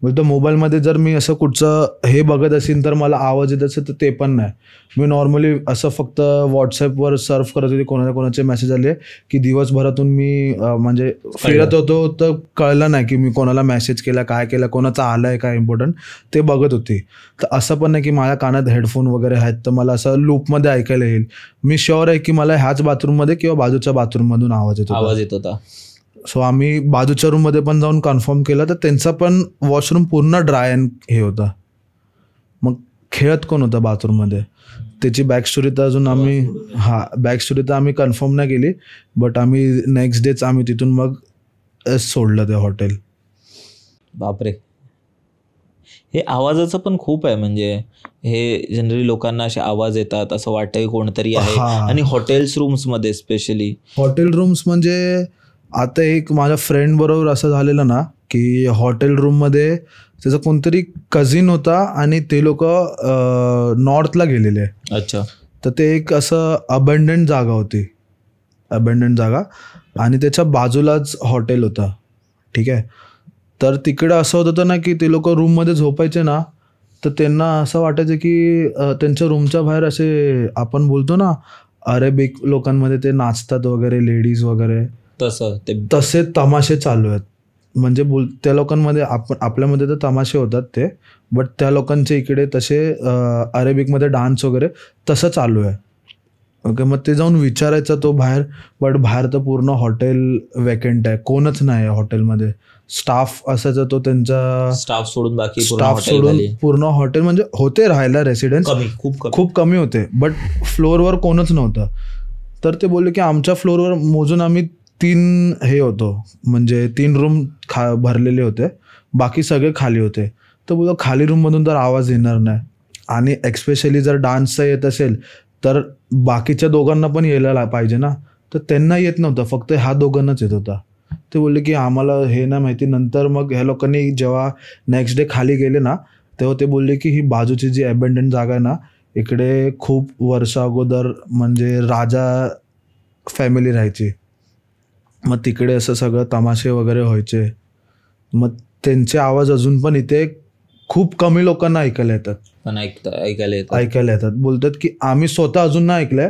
बोलतो मोबाईलमध्ये जर मी असं कुठचं हे बघत असेल तर मला आवाज येत असेल तर ते पण नाही. मी नॉर्मली असं फक्त व्हॉट्सॲपवर सर्फ करत होती, कोणाचे मेसेज आले की दिवसभरातून मी म्हणजे फिरत होतो तर कळलं नाही की मी कोणाला मेसेज केला, काय केला, कोणाचा आला आहे काय इम्पॉर्टंट ते बघत होती. तर असं पण नाही की माझ्या कानात हेडफोन वगैरे आहेत तर मला असं लूपमध्ये ऐकायला येईल. मी शुअर आहे की मला ह्याच बाथरूममध्ये किंवा बाजूच्या बाथरूममधून आवाज येत होता. सो आम्ही बाजूच्या रूममध्ये पण जाऊन कन्फर्म केलं तर त्यांचा पण वॉशरूम पूर्ण ड्राय अँड हे होता. मग खेळत कोण होतं बाथरूममध्ये त्याची बॅक स्टोरी तर अजून आम्ही कन्फर्म नाही केली. बट आम्ही नेक्स्ट डेच आम्ही तिथून मग सोडलं ते हॉटेल. बापरे. हे आवाजाचं पण खूप आहे. म्हणजे हे जनरली लोकांना असे आवाज येतात असं वाटतं कोणतरी आहे. आणि हॉटेल्स रूम्समध्ये स्पेशली हॉटेल रूम्स म्हणजे आता एक माझ्या फ्रेंड बरोबर असं झालेलं ना की हॉटेल रूममध्ये त्याचा कोणतरी कझिन होता आणि ते लोक नॉर्थला गेलेले. अच्छा. तर ते एक असं अबंडंट जागा आणि त्याच्या बाजूलाच हॉटेल होता. ठीक आहे. तर तिकडं असं होत होतं ना की ते लोक रूममध्ये झोपायचे ना तर त्यांना असं वाटायचं की त्यांच्या रूमच्या बाहेर असे आपण बोलतो ना अरेबिक लोकांमध्ये ते नाचतात वगैरे, लेडीज वगैरे, तसे तमाशे चालू आहेत. म्हणजे त्या लोकांमध्ये आपल्यामध्ये तर तमाशे होतात ते, बट त्या लोकांच्या इकडे तसे अरेबिकमध्ये डान्स वगैरे तसं चालू आहे. ओके. मग ते जाऊन विचारायचा तो बाहेर, बट बाहेर तर पूर्ण हॉटेल वेकेंट आहे, कोणच नाही आहे हॉटेलमध्ये. स्टाफ असायचा तो त्यांचा, स्टाफ सोडून बाकी स्टाफ सोडून पूर्ण हॉटेल म्हणजे होते राहायला रेसिडेंट्स खूप कमी होते, बट फ्लोअरवर कोणच नव्हतं. तर ते बोलले की आमच्या फ्लोअरवर मोजून आम्ही 3 हे होतो, म्हणजे 3 रूम भरलेले होते, बाकी सगळे खाली होते. तर बोलतो खाली रूममधून तर आवाज येणार नाही, आणि एक्स्पेशली जर डान्सचा येत असेल तर बाकीच्या दोघांना पण यायला पाहिजे ना. तर त्यांना येत नव्हतं, फक्त ह्या दोघांनाच येत होता. ते बोलले की आम्हाला हे नाही माहिती. नंतर मग ह्या लोकांनी जेव्हा नेक्स्ट डे खाली गेले ना, तेव्हा ते बोलले की ही बाजूची जी अबंडन जागा आहे ना, इकडे खूप वर्ष अगोदर म्हणजे राजा फॅमिली राहायची. मग तिकडे असं सगळं तमाशे वगैरे व्हायचे. मग त्यांचे आवाज अजून पण इथे खूप कमी लोकांना ऐकायला येतात. पण ऐकायला येतात. बोलतात की आम्ही स्वतः अजून नाही ऐकलंय,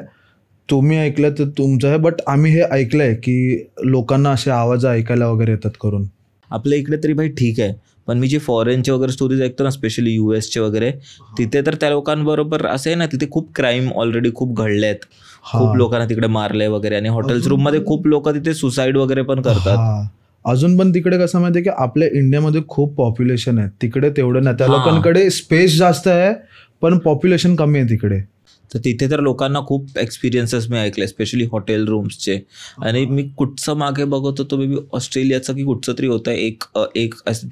तुम्ही ऐकलंय तर तुमचं आहे, बट आम्ही हे ऐकलंय की लोकांना असे आवाज ऐकायला वगैरे येतात करून. आपल्या इकडे तरी भाई ठीक आहे, पण मी जे फॉरेनचे वगैरे स्टोरीज ऐकतो ना, स्पेशली US चे वगैरे, तिथे तर त्या लोकांबरोबर असं आहे ना, तिथे खूप क्राईम ऑलरेडी खूप घडले आहेत, खूप लोकांना तिकडे मारलंय वगैरे, आणि हॉटेल्स रूम मध्ये खूप लोक तिथे सुसाईड वगैरे पण करतात. अजून पण तिकडे कसं माहितीये की आपल्या इंडियामध्ये खूप पॉप्युलेशन आहे, तिकडे तेवढं नाही. त्या लोकांकडे स्पेस जास्त आहे पण पॉप्युलेशन कमी आहे तिकडे. तर तिथे तर लोकांना खूप एक्सपिरियन्सेस मी ऐकले, स्पेशली हॉटेल रूम्सचे. आणि मी कुठचं मागे बघत होतो, मे बी ऑस्ट्रेलियाचं की कुठचं तरी होतं, एक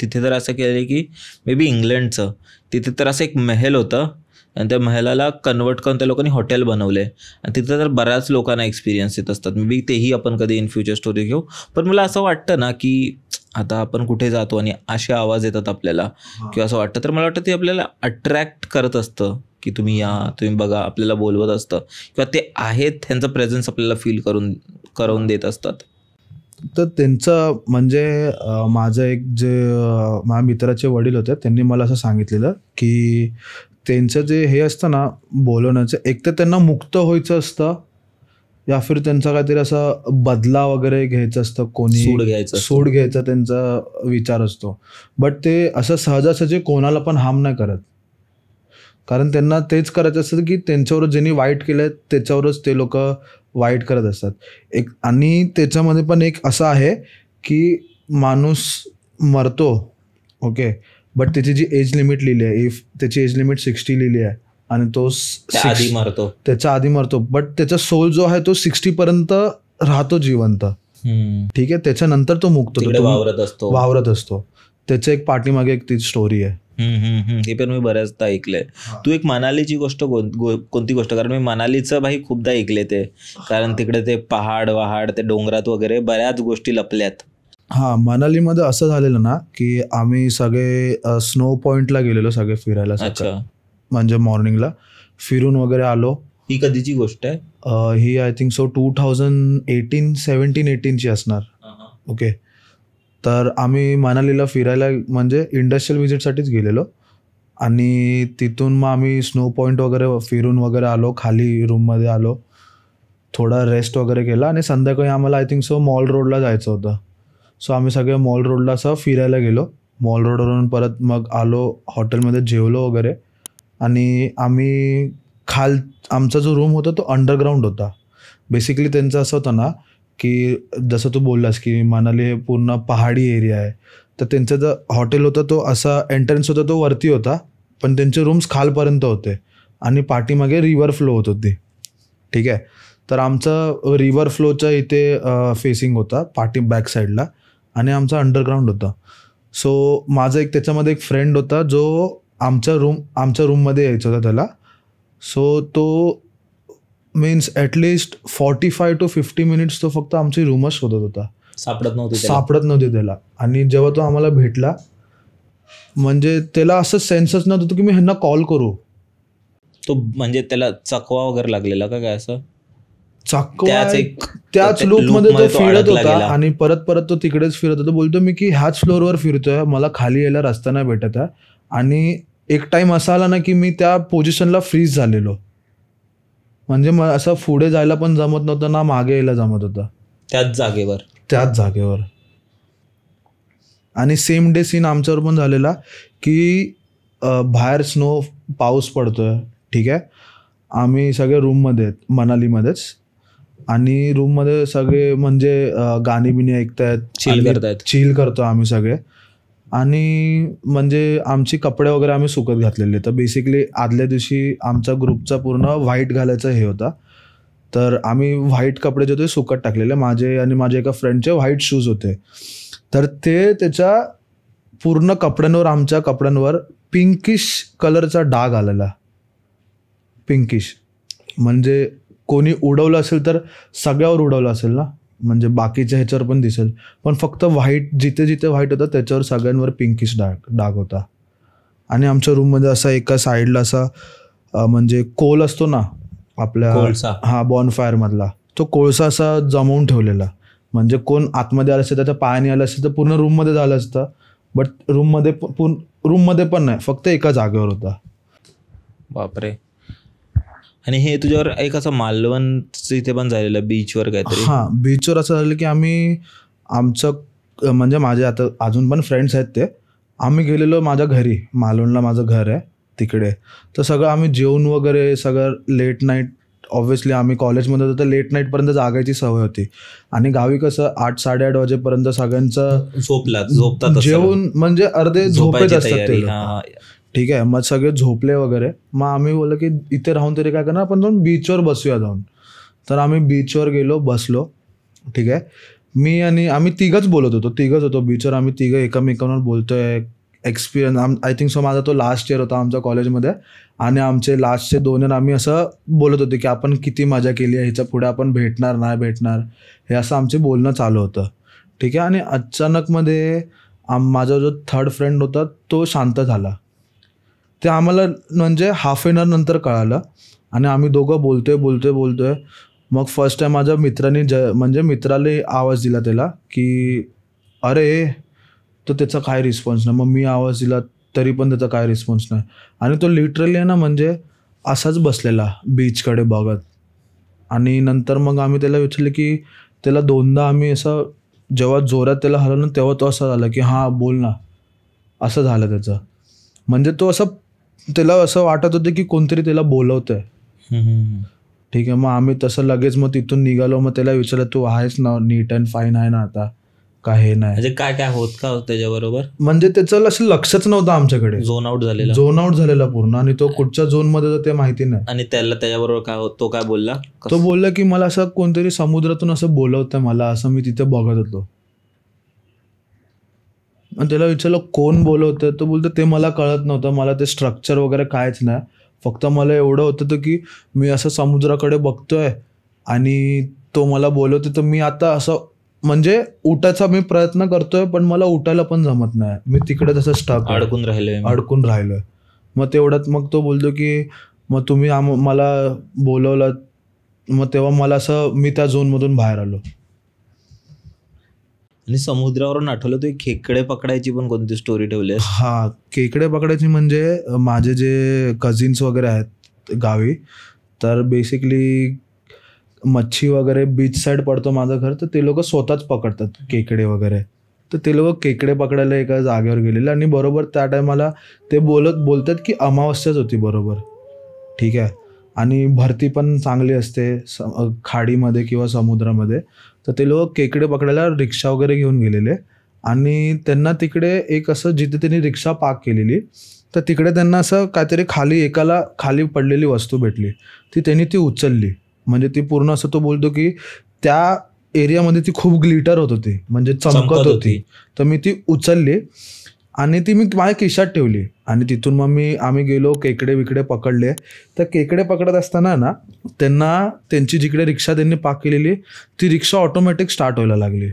तिथे तर असं केलं की मे बी इंग्लंडचं, तिथे तर असं एक महल होतं आणि त्या महलाला कन्वर्ट करून त्या लोकांनी हॉटेल बनवले, आणि तिथे तर बऱ्याच लोकांना एक्सपिरियन्स येत असतात. मे बी तेही आपण कधी इन फ्युचर स्टोरी घेऊ. पण मला असं वाटतं ना की आता आपण कुठे जातो आणि असे आवाज येतात आपल्याला किंवा असं वाटतं, तर मला वाटतं ते आपल्याला अट्रॅक्ट करत असतं की तुम्ही या, तुम्ही बघा, आपल्याला बोलवत असतं, किंवा ते आहेत त्यांचा प्रेझेन्स आपल्याला फील करून देत असतात. तर त्यांचं म्हणजे माझं एक जे माझ्या मित्राचे वडील होते, त्यांनी मला असं सांगितलेलं की त्यांचं जे हे असतं ना बोलवण्याचं, एक तर त्यांना मुक्त व्हायचं असतं, या फिर त्यांचा काहीतरी असं बदला वगैरे घ्यायचं असतं, कोणी सूड घ्यायचा त्यांचा विचार असतो. बट ते असं सहजासहजी कोणाला पण हार्म नाही करत, कारण त्यांना तेच करायचं असतं की त्यांच्यावर ज्यांनी वाईट केलंय त्याच्यावरच ते लोक वाईट करत असतात. आणि त्याच्यामध्ये पण एक असं आहे की माणूस मरतो, ओके, बट त्याची जी एज लिमिट लिहिली आहे, इफ त्याची एज लिमिट 60 लिहिली आहे आणि तो त्याच्या आधी मरतो, बट त्याचा सोल जो आहे तो 60 पर्यंत राहतो जिवंत. ठीक आहे, त्याच्यानंतर तो मुक्त वावरत असतो. त्याच्या एक पाठीमागे एक ती स्टोरी आहे. हे पण मी बऱ्याचदा ऐकलंय. तू एक मनालीची गोष्ट कोणती गोष्ट, कारण मी मनालीचं भाई खूपदा ऐकले ते, कारण तिकडे ते पहाड ते डोंगरात वगैरे बऱ्याच गोष्टी लपल्यात. मनालीमध्ये असं झालेलं ना की आम्ही सगळे स्नो पॉइंटला गेलेलो सगळे फिरायला. अच्छा. म्हणजे मॉर्निंगला फिरून वगैरे आलो. ही कधीची गोष्ट आहे? ही आय थिंक सो 2017-18 असणार. ओके. तर आम्ही मनालीला फिरायला म्हणजे इंडस्ट्रियल व्हिजिटसाठीच गेलेलो, आणि तिथून मग आम्ही स्नो पॉईंट वगैरे फिरून वगैरे आलो, खाली रूममध्ये आलो, थोडा रेस्ट वगैरे केला, आणि संध्याकाळी आम्हाला आय थिंक सो मॉल रोडला जायचं होतं. सो आम्ही सगळे मॉल रोडला असं फिरायला गेलो. मॉल रोडवरून परत मग आलो, हॉटेलमध्ये जेवलो वगैरे, आणि आम्ही आमचा जो रूम होता तो अंडरग्राऊंड होता. बेसिकली त्यांचं असं होतं ना की जसं तू बोललास की मनाली हे पूर्ण पहाडी एरिया आहे, तर त्यांचं जो हॉटेल होतं तो असा एंट्रन्स होता तो वरती होता, पण त्यांचे रूम्स खालपर्यंत होते, आणि पाठीमागे रिव्हर फ्लो होत होती. ठीक आहे. तर आमचं रिव्हर फ्लोच्या इथे फेसिंग होता बॅक साईडला, आणि आमचा अंडरग्राऊंड होता. सो माझा एक त्याच्यामध्ये एक फ्रेंड होता जो आमच्या रूममध्ये यायचा होता त्याला. सो तो मीन्स ॲटलिस्ट 45 to 50 मिनिट्स तो फक्त आमची रूमच शोधत होता, सापडत नव्हती त्याला. आणि जेव्हा तो आम्हाला भेटला, म्हणजे त्याला असं सेन्सच नव्हतं की मी ह्यांना कॉल करू. तो म्हणजे त्याला चकवा वगैरे लागलेला का काय? असं त्याच लूपमध्ये तो फिरत होता, आणि परत तो तिकडेच फिरत होता. बोलतो मी की ह्याच फ्लोअरवर फिरतोय, मला खाली यायला रस्ता नाही भेटत आहे. आणि एक टाइम असा आला ना की मी त्या पोझिशनला फ्रीज झालेलो, म्हणजे मला असं पुढे जायला पण जमत नव्हतं ना मागे यायला जमत होतं त्याच जागेवर. आणि सेम डे सीन आमच्यावर पण झालेला की बाहेर पाऊस पडतोय, ठीक आहे, आम्ही सगळे रूममध्ये आहेत मनालीमध्येच, आणि रूममध्ये सगळे म्हणजे गाणी बिणी ऐकतायत, चिल करतो आम्ही सगळे. आणि म्हणजे आमची कपडे वगैरे आम्ही सुकत घातलेले. तर बेसिकली आदल्या दिवशी आमचा ग्रुपचा पूर्ण व्हाईट घालायचा हे होता, तर आम्ही व्हाईट कपडे जे होते सुकत टाकलेले. माझे आणि माझ्या एका फ्रेंडचे व्हाईट शूज होते, तर ते त्याच्या पूर्ण कपड्यांवर, आमच्या कपड्यांवर पिंकिश कलरचा डाग आलेला. पिंकिश म्हणजे कोणी उडवलं असेल तर सगळ्यावर उडवलं असेल ना, म्हणजे बाकीच्या ह्याच्यावर पण दिसेल, पण फक्त व्हाईट, जिथे जिथे व्हाईट होतं त्याच्यावर सगळ्यांवर पिंकिश डाग होता. आणि आमच्या रूममध्ये असा एका साईडला असा म्हणजे कोल असतो ना आपल्या बॉनफायर मधला, तो कोळसा असा जमवून ठेवलेला. म्हणजे कोण आतमध्ये आलं असतं, त्याच्या पायाने आलं असतं तर पूर्ण रूममध्ये झालं असतं, बट रूममध्ये पण नाही, फक्त एका जागेवर होता. बापरे. आणि हे तुझ्यावर एक असं मालवणचं इथे पण झालेलं बीचवर काहीतरी? हां, बीचवर असं झालं की आम्ही आमचं म्हणजे माझे आता अजून पण फ्रेंड्स आहेत, ते आम्ही गेलेलो माझ्या घरी, मालवणला माझं घर आहे तिकडे. तर सगळं आम्ही जेवण वगैरे सगळं लेट नाईट, ऑब्व्हियसली आम्ही कॉलेजमध्ये होतो तर लेट नाईटपर्यंत जागायची सवय होती. आणि गावी कसं 8-8:30 वाजेपर्यंत सगळ्यांचं झोपतात, जेवण म्हणजे अर्धे झोपेत असतात ते. ठीक आहे, मग सगळे झोपले वगैरे. मग आम्ही बोललो की इथे राहून तरी काय करणार, आपण जाऊन बीचवर बसूया जाऊन. तर आम्ही बीचवर गेलो, बसलो. ठीक आहे, मी आणि आम्ही तिघच होतो बीचवर. आम्ही तिघं एकमेकांवर बोलतोय. एक्सपिरियन्स आय थिंक सो माझा तो लास्ट इयर होता आमच्या कॉलेजमध्ये, आणि आमचे लास्टचे 2 इयर आम्ही असं बोलत होतो की आपण किती मजा केली आहे, ह्याच्या पुढे आपण भेटणार नाही भेटणार, हे असं आमचे बोलणं चालू होतं. ठीक आहे, आणि अचानकमध्ये माझा जो 3rd फ्रेंड होता तो शांत झाला. ते आम्हाला म्हणजे हाफ एन आवर नंतर कळालं. आणि आम्ही दोघं बोलतोय. मग फर्स्ट टाइम माझ्या मित्राने म्हणजे मित्राला आवाज दिला त्याला की अरे, तर त्याचा काय रिस्पॉन्स नाही. मग मी आवाज दिला तरी पण त्याचा काय रिस्पॉन्स नाही. आणि तो लिटरली आहे ना म्हणजे असाच बसलेला बीचकडे बघत. आणि नंतर मग आम्ही त्याला विचारलं की त्याला 2दा आम्ही असं जेव्हा जोरात त्याला हलवलं तेव्हा तो असं झाला की हां बोल ना, असं झालं त्याचं. म्हणजे तो असं, त्याला असं वाटत होतं की कोणतरी त्याला बोलवतंय. ठीक आहे, मग आम्ही तसं लगेच मग तिथून निघालो. मग त्याला विचारलं तू आहेस ना, नीट अँड फाईन आहे ना आता, का हे नाही, म्हणजे काय काय होत का त्याच्याबरोबर. म्हणजे त्याचं असं लक्षच नव्हतं आमच्याकडे, झोन आउट झालेला पूर्ण. आणि तो कुठच्या झोनमध्ये होता ते माहिती नाही. आणि त्याच्याबरोबर काय होत, तो काय बोलला? तो बोलला की मला असं कोणतरी समुद्रातून असं बोलवतंय मला, असं मी तिथे बघत होतो. आणि त्याला विचारलं कोण बोलवतं, तो बोलतो ते मला कळत नव्हतं, मला ते स्ट्रक्चर वगैरे कायच नाही, फक्त मला एवढं होतं की मी असं समुद्राकडे बघतोय आणि तो मला बोलवतो. तर मी आता असं म्हणजे उठायचा मी प्रयत्न करतोय, पण मला उठायला पण जमत नाही, मी तिकडे तसं स्टक अडकून राहिलोय. मग तेवढ्यात मग तो बोलतो की मग तुम्ही मला बोलवलं. मग तेव्हा मला असं, मी त्या झोनमधून बाहेर आलो. आणि समुद्रावरून आठवलं, तू खेकडे पकडायची पण कोणती स्टोरी ठेवली? हा, खेकडे पकडायची म्हणजे माझे जे कझिन्स वगैरे आहेत गावी, तर बेसिकली मच्छी वगैरे बीच साईड पडतो माझं घर, तर ते लोक स्वतःच पकडतात खेकडे वगैरे. तर ते लोक खेकडे पकडायला एका जागेवर गेलेले. आणि बरोबर त्या टायमाला ते बोलतात की अमावस्याच होती बरोबर. ठीक आहे, आणि भरती पण चांगली असते खाडीमध्ये किंवा समुद्रामध्ये. तर ते लोक खेकडे पकडायला रिक्षा वगैरे घेऊन गेलेले. आणि त्यांना तिकडे एक असं जिथे त्यांनी रिक्षा पार्क केलेली, तर तिकडे त्यांना असं काहीतरी एकाला खाली पडलेली वस्तू भेटली. त्यांनी ती उचलली. म्हणजे ती पूर्ण असं, तो बोलतो की त्या एरियामध्ये ती खूप ग्लिटर होत होती, म्हणजे चमकत होती. तर मी ती उचलली आणि ती मी माझ्या खिशात ठेवली. आणि तिथून मग आम्ही गेलो, खेकडे विकडे पकडले. तर खेकडे पकडत असताना ना त्यांची जिकडे रिक्षा त्यांनी पार्क केलेली, ती रिक्षा ऑटोमॅटिक स्टार्ट व्हायला लागली.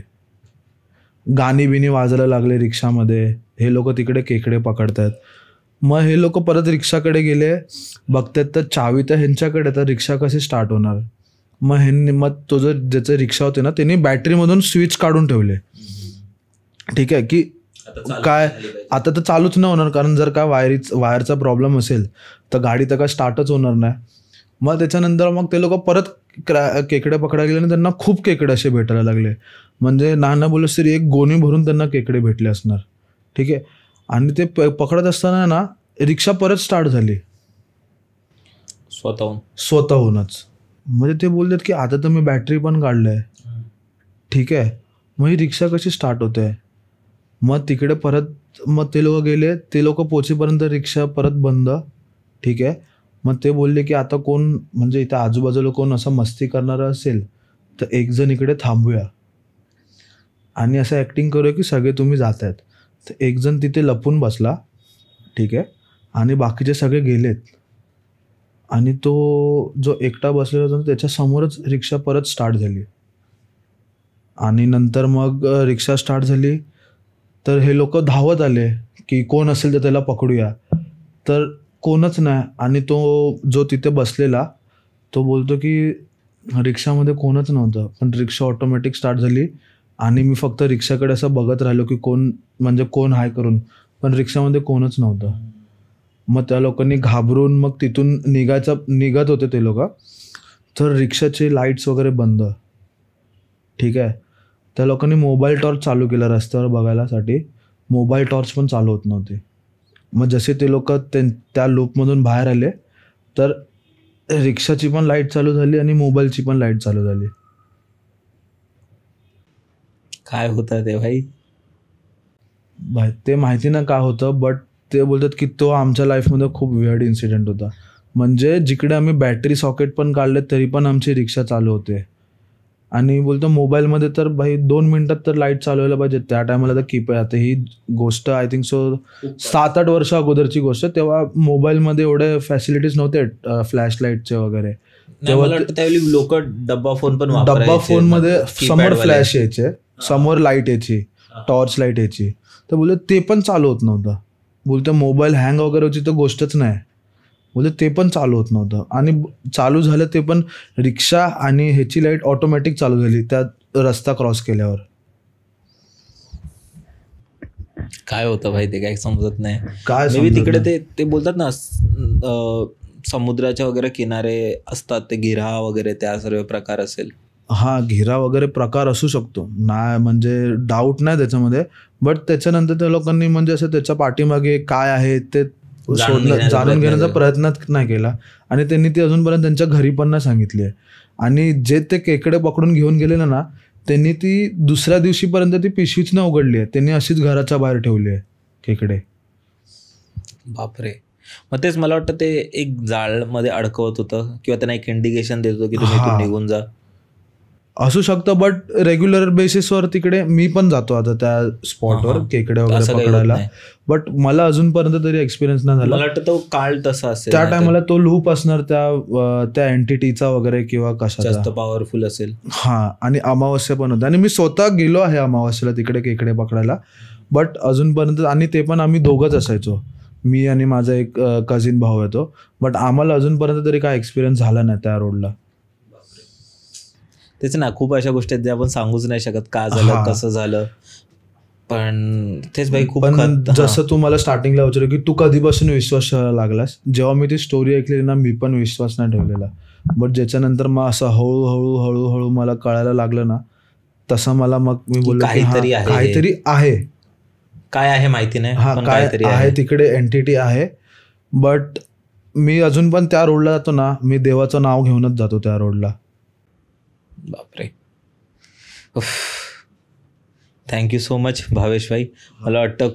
गाणी बिनी वाजायला लागले रिक्षामध्ये. हे लोक तिकडे खेकडे पकडतात. मग हे लोक परत रिक्षाकडे गेले, बघतात तर चावी तर ह्यांच्याकडे, तर रिक्षा कशी स्टार्ट होणार. मग तो ज्याचं रिक्षा होते ना, त्यांनी बॅटरीमधून स्विच काढून ठेवले. ठीक आहे, की काय आता तर चालूच नाही होणार, कारण जर काय वायरचा प्रॉब्लेम असेल तर गाडी तर काय स्टार्टच होणार नाही. मग त्याच्यानंतर मग ते लोक परत खेकडे पकडायला गेले आणि त्यांना खूप खेकडे असे भेटायला लागले. म्हणजे नाना बोलस तरी एक गोणी भरून त्यांना खेकडे भेटले असणार. ठीक आहे, आणि ते पकडत असताना ना रिक्षा परत स्टार्ट झाली. स्वतःहूनच. म्हणजे ते बोलतात की आता तर मी बॅटरी पण काढलंय, ठीक आहे, मग ही रिक्षा कशी स्टार्ट होते. मग तिकडे परत मग ते लोक गेले, ते लोक पोचेपर्यंत रिक्षा परत बंद, ठीक आहे. मग ते बोलले की आता कोण म्हणजे इथं आजूबाजूला कोण असं मस्ती करणारं असेल तर एक जण इकडे थांबूया आणि असं ॲक्टिंग करूया की सगळे तुम्ही जात आहेत. तर एक जण तिथे लपून बसला, ठीक आहे, आणि बाकीचे सगळे गेलेत. आणि तो जो एकटा बसलेला होता त्याच्यासमोरच रिक्षा परत स्टार्ट झाली. आणि नंतर मग रिक्षा स्टार्ट झाली तर हे लोक धावत आले की कोण असेल तर त्याला पकडूया. तर कोणच नाही. आणि तो जो तिथे बसलेला तो बोलतो की रिक्षामध्ये कोणच नव्हतं, पण रिक्षा ऑटोमॅटिक स्टार्ट झाली आणि मी फक्त रिक्षाकडे असं बघत राहिलो की कोण आहे करून, पण रिक्षामध्ये कोणच नव्हतं. मग त्या लोकांनी घाबरून मग तिथून निघत होते ते लोक. तर रिक्षाचे लाईट्स वगैरे बंद, ठीक आहे. त्या लोकांनी मोबाईल टॉर्च चालू केला रस्त्यावर बघायलासाठी, मोबाईल टॉर्च पण चालू होत नव्हते. मग जसे ते लोक त्या लूपमधून बाहेर आले तर रिक्षाची पण लाईट चालू झाली आणि मोबाईलची पण लाईट चालू झाली. काय होतं ते भाई? ते माहिती ना काय होतं, बट ते बोलतात की तो आमच्या लाईफमध्ये खूप वेअर्ड इन्सिडेंट होता. म्हणजे जिकडे आम्ही बॅटरी सॉकेट पण काढले तरी पण आमची रिक्षा चालू होते. आणि बोलतो मोबाईलमध्ये तर भाई 2 मिनिटात तर लाईट चालू व्हायला पाहिजे. त्या टायमाला तर कीप आहे. आता ही गोष्ट आय थिंक सो 7-8 वर्ष अगोदरची गोष्ट. तेव्हा मोबाईलमध्ये एवढे फॅसिलिटीज नव्हते फ्लॅश लाईटचे वगैरे. तेव्हा त्यावेळी लोक डब्बा फोन पण डब्बा फोनमध्ये समोर फ्लॅश यायचे, समोर लाईट यायची, टॉर्च लाईट यायची. तर बोलतो ते पण चालू होत नव्हतं. बोलतो मोबाईल हँग वगैरे होती तर गोष्टच नाही. बोलतो ते पण चालू होत नव्हतं. आणि चालू झालं ते पण रिक्षा आणि ह्याची लाईट ऑटोमॅटिक चालू झाली त्या रस्ता क्रॉस केल्यावर. काय होतं भाई ते काही समजत नाही. काय मे बी तिकडे ते बोलतात ना समुद्राच्या वगैरे किनारे असतात ते गिऱ्हा वगैरे त्या सर्व प्रकार असेल. हा, घेरा वगैरे प्रकार असू शकतो ना, म्हणजे डाऊट नाही त्याच्यामध्ये. बट त्याच्यानंतर त्या लोकांनी म्हणजे असं त्याच्या पाठीमागे काय आहे ते जाणून घेण्याचा प्रयत्न नाही केला. आणि त्यांनी ते अजूनपर्यंत त्यांच्या घरी पण नाही सांगितली आहे. आणि जे ते केकडे पकडून घेऊन गेलेले ना, त्यांनी ती दुसऱ्या दिवशीपर्यंत ती पिशवीच नाही उघडली आहे. त्यांनी अशीच घराच्या बाहेर ठेवली आहे केकडे. बापरे. मग तेच मला वाटतं ते एक जाळमध्ये अडकवत होतं किंवा त्यांना एक इंडिकेशन देत होतं की तुम्ही इथून निघून जा. असू शकतं. बट रेग्युलर बेसिसवर तिकडे मी पण जातो आता त्या स्पॉटवर केकडे वगैरे पकडायला. बट मला अजूनपर्यंत तरी एक्सपिरियन्स नाही झाला. मला वाटतं तो काळ तसा असेल, त्या टायमाला तो लूप असणार त्या एंटिटीचा वगैरे किंवा कशाचा, जास्त पॉवरफुल असेल. हा, आणि अमावस्या पण होते. आणि मी स्वतः गेलो आहे अमावस्याला तिकडे केकडे पकडायला. बट अजूनपर्यंत, आणि ते पण आम्ही दोघंच असायचो, मी आणि माझा एक कझिन भाऊ येतो. बट आम्हाला अजूनपर्यंत तरी काय एक्सपिरियन्स झाला नाही त्या रोडला. तेच ना, खूप अशा गोष्टी आहेत ज्या आपण सांगूच नाही शकत का झालं, कसं झालं. पण तेच भाई खूप. जसं तू मला स्टार्टिंगला विचारलं की तू कधीपासून विश्वास ठेवायला लागलास, जेव्हा मी ती स्टोरी ऐकलेली ना, मी पण विश्वास नाही ठेवलेला. बट ज्याच्यानंतर मग असं हळूहळू मला कळायला लागलं ना, तसं मला मग मी बोललो काहीतरी आहे. काय आहे माहिती नाही, हा, काय आहे तिकडे एंटिटी आहे. बट मी अजून पण त्या रोडला जातो ना, मी देवाचं नाव घेऊनच जातो त्या रोडला. बापरे. थँक्यू सो मच भावेश भाई. मला वाटतं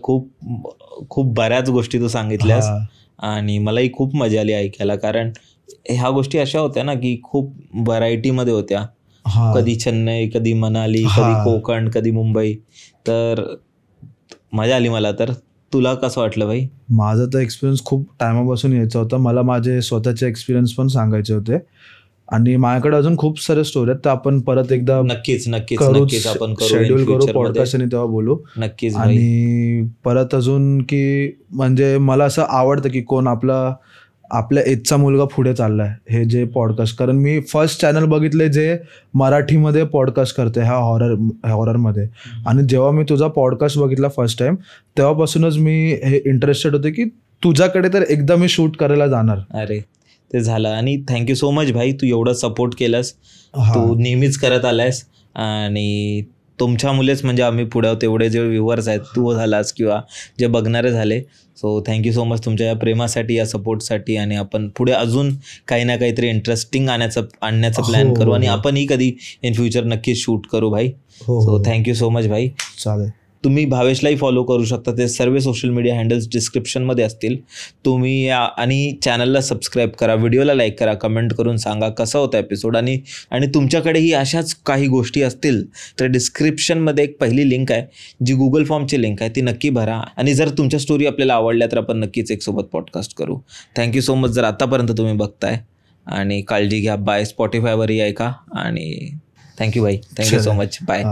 खूप बऱ्याच गोष्टी तू सांगितल्यास आणि मलाही खूप मजा आली ऐकायला. कारण ह्या गोष्टी अशा होत्या ना की खूप व्हरायटीमध्ये होत्या. कधी चेन्नई, कधी मनाली, कधी कोकण, कधी मुंबई. तर मजा आली मला. तर तुला कसं वाटलं भाई? माझा तर एक्सपिरियन्स खूप टायमापासून यायचा होता. मला माझे स्वतःचे एक्सपिरियन्स पण सांगायचे होते आणि माझ्याकडे अजून खूप सारे स्टोरी आहेत. तर आपण परत एकदा नक्कीच आपण शेड्यूल करू पॉडकास्ट आणि तेव्हा बोलू नक्कीच. आणि परत अजून की म्हणजे मला असं आवडतं की कोण आपल्या एजचा मुलगा पुढे चाललाय हे जे पॉडकास्ट. कारण मी फर्स्ट चॅनल बघितले जे मराठीमध्ये पॉडकास्ट करते ह्या हॉररमध्ये. आणि जेव्हा मी तुझा पॉडकास्ट बघितला फर्स्ट टाइम तेव्हापासूनच मी हे इंटरेस्टेड होते की तुझ्याकडे तर एकदा मी शूट करायला जाणार. अरे ते झालं. आणि थँक्यू सो मच भाई, तू एवढं सपोर्ट केलंस, तू नेहमीच करत आलायस आणि तुमच्यामुळेच म्हणजे आम्ही पुढे तेवढे जे व्ह्युअर्स आहेत, तू झालास किंवा जे बघणारे झाले. सो थँक्यू सो मच तुमच्या या प्रेमासाठी, या सपोर्टसाठी. आणि आपण पुढे अजून काही ना काहीतरी इंटरेस्टिंग आणण्याचं प्लॅन करू आणि आपणही कधी इन फ्युचर नक्कीच शूट करू भाई. सो थँक्यू सो मच भाई. चालेल. तुम्ही भावेशलाही फॉलो करू शकता, ते सर्व सोशल मीडिया हँडल्स डिस्क्रिप्शनमध्ये असतील. तुम्ही आणि चॅनलला सबस्क्राईब करा, व्हिडिओला लाईक करा, कमेंट करून सांगा कसा होता एपिसोड. आणि तुमच्याकडेही अशाच काही गोष्टी असतील तर डिस्क्रिप्शनमध्ये एक पहिली लिंक आहे, जी गुगल फॉर्मची लिंक आहे, ती नक्की भरा. आणि जर तुमच्या स्टोरी आपल्याला आवडल्या तर आपण नक्कीच एक सोबत पॉडकास्ट करू. थँक्यू सो मच जर आतापर्यंत तुम्ही बघताय. आणि काळजी घ्या. बाय. स्पॉटिफायवरही ऐका. आणि थँक्यू भाई. Thank you so much. बाय.